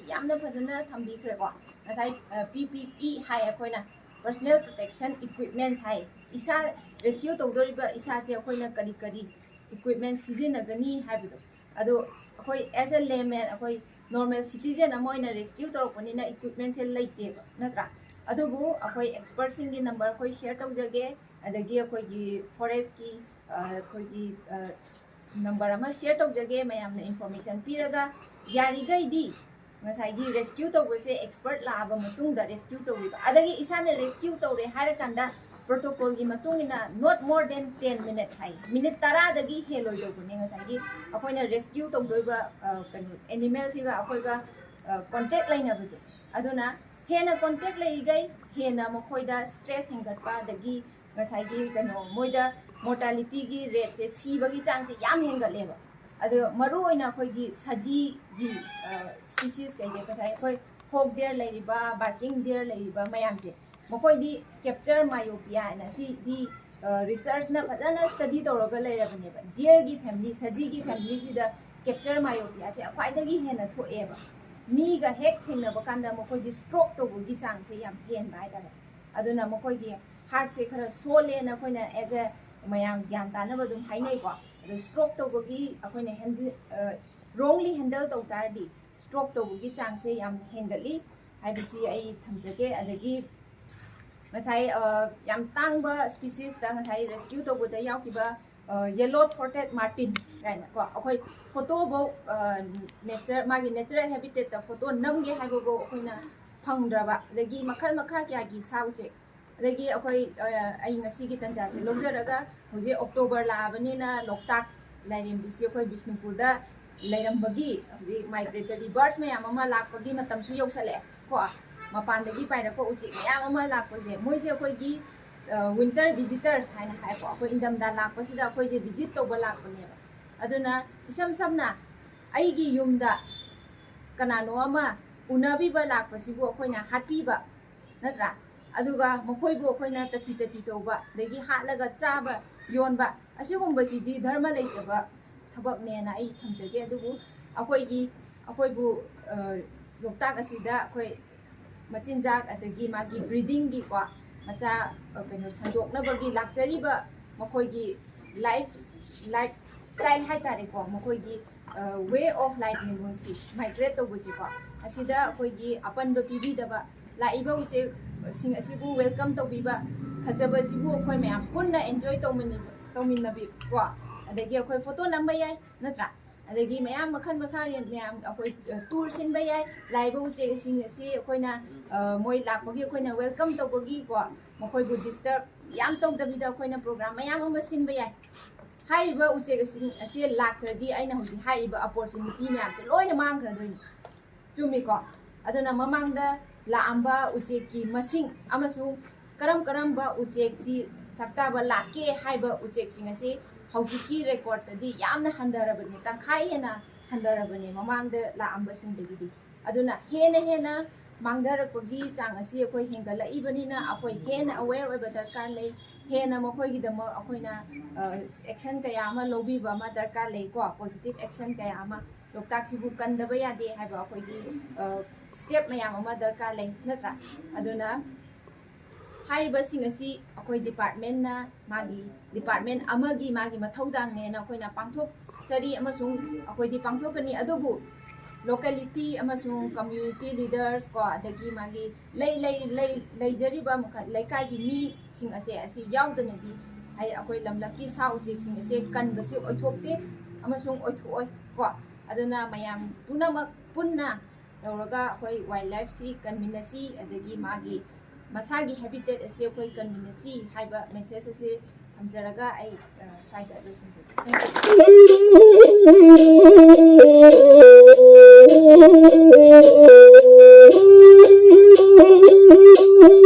yamna phajana thambi khre ko ngasai PPE hai akoina personal protection equipment hai isa rescue tawdoriba isa se akoina kari kari equipment sizinagani haibido ado akoi as a layman akoi normal citizen amoina rescue tawrpanina equipment se leiteba natra adubu akoi expert singi number akoi share tawjage adagi akoi gi forest ki akoi gi number ama share tawjage mayamna information piraga yarigai di ngasai gi rescue tawbase expert laaba matungda rescue tawriba adagi isana rescue tawre harakanda protocol gi matungina not more than 10 minutes hai minute tara dagi heloi dogune ngasai gi akoina rescue tawdoiba kanu animal siga akoiga contact laina base aduna hena contact laigai hena mokoida stress hengatpa dagi ngasai gi kanu moida mortality gi rate se sibagi chang se yam hengatleba ado maru oina akoigi saji gi species kai je kasai koi hawk deer lairiba barking deer lairiba mayam se mokoidi capture myopia na si di research na phajana study tawraga lairabane ba deer gi family saji gi family si da capture myopia se akwai dagi hena thoeba mi ga hek thingna bakanda mokoidi stroke to gi chang se yam hen bai da aduna mokoidi heart se khara sole na koina as a mayam gyan ta na badum hainai ko ado stroke to gi akoina handle wrongly handle to tardi stroke to gi chang se yam hengali ibc ai thamjage adagi ngasai yam tangba species da ngasai rescue to boda yaukiba yellow throated martin gaina ko akoi photo bo nature magi natural habitat ta photo namge haibo bo akoina phangdraba adagi makhal makha kya gi sauje adagi akoi ai ngasi gi tanja se lojaraga hoje october labani na loktak lairim bisi akoi bisnupur da lairambagi hoje migratory birds mayam ama lakpagi matam su yausale ko mapandagi pairako uchi mayam ama lakpaje moise akoi gi winter visitors haina hai ko akoi indam da lakpasida akoi je visit to balakpane aduna isam samna ai gi yumda kanano ama unabi ba lakpasibu akoina hatpiba natra aduga mokoibu akoina tachi tachi toba dagi hatlaga chaba yonba asigumba sidi dharma leitaba thabak ne na ai thamjage adubu akoigi akoibu loktak asida akoi machinjak adagi magi breeding gi ko macha kano sandokna bagi lakjariba mokoigi life style hai tare ko mokoigi way of life ni monsi migrate to busi ko asida akoigi apanba pibi daba laiba uche sing asibu welcome to biba khajaba sibu akoi mayam punna enjoy tawminnabi ko adagi akoi photo namba yai natra adagi mayam makhan makha mayam akoi tour sinba yai laiba uche sing asi akoina moi lakpagi akoina welcome to bagi ko makoi bu disturb yam tawdabida akoina program mayam ama sinba yai haiba uche sing asi lakradi aina hoji haiba opportunity mayam se loina mangkhradoi chumi ko aduna mamangda laamba uche ki masing amasung karam ba uche si sakta ba lake haiba uche sing asi hauki record tadi yamna handarabani tangkhai hena handarabani mamangda laamba sing degi aduna hena mangdarapagi chang asi akoi hengala ibanina akoi hena aware oiba darkar lei hena mokoi gi dama akoina action kaya ama lobi ba ma darkar lei ko positive action kaya ama loktak sibu kandaba yade haiba akoi gi step mayam ama darkar lei natra aduna haiba sing asi akoi department na magi department amagi magi mathaudang ne na akoina pangthok chari amasung akoi di pangthokani adubu locality amasung community leaders ko adagi magi lei jari ba mukha laikai gi mi sing asi yaudana di ai akoi lamlaki sa ujik sing ase kan basi oithokte amasung oithoi ko aduna mayam punna tawraga akoi wildlife si conminasi adagi magi masagi habitat ase akoi conminasi haiba message ase thamjaraga ai saida adosin thank you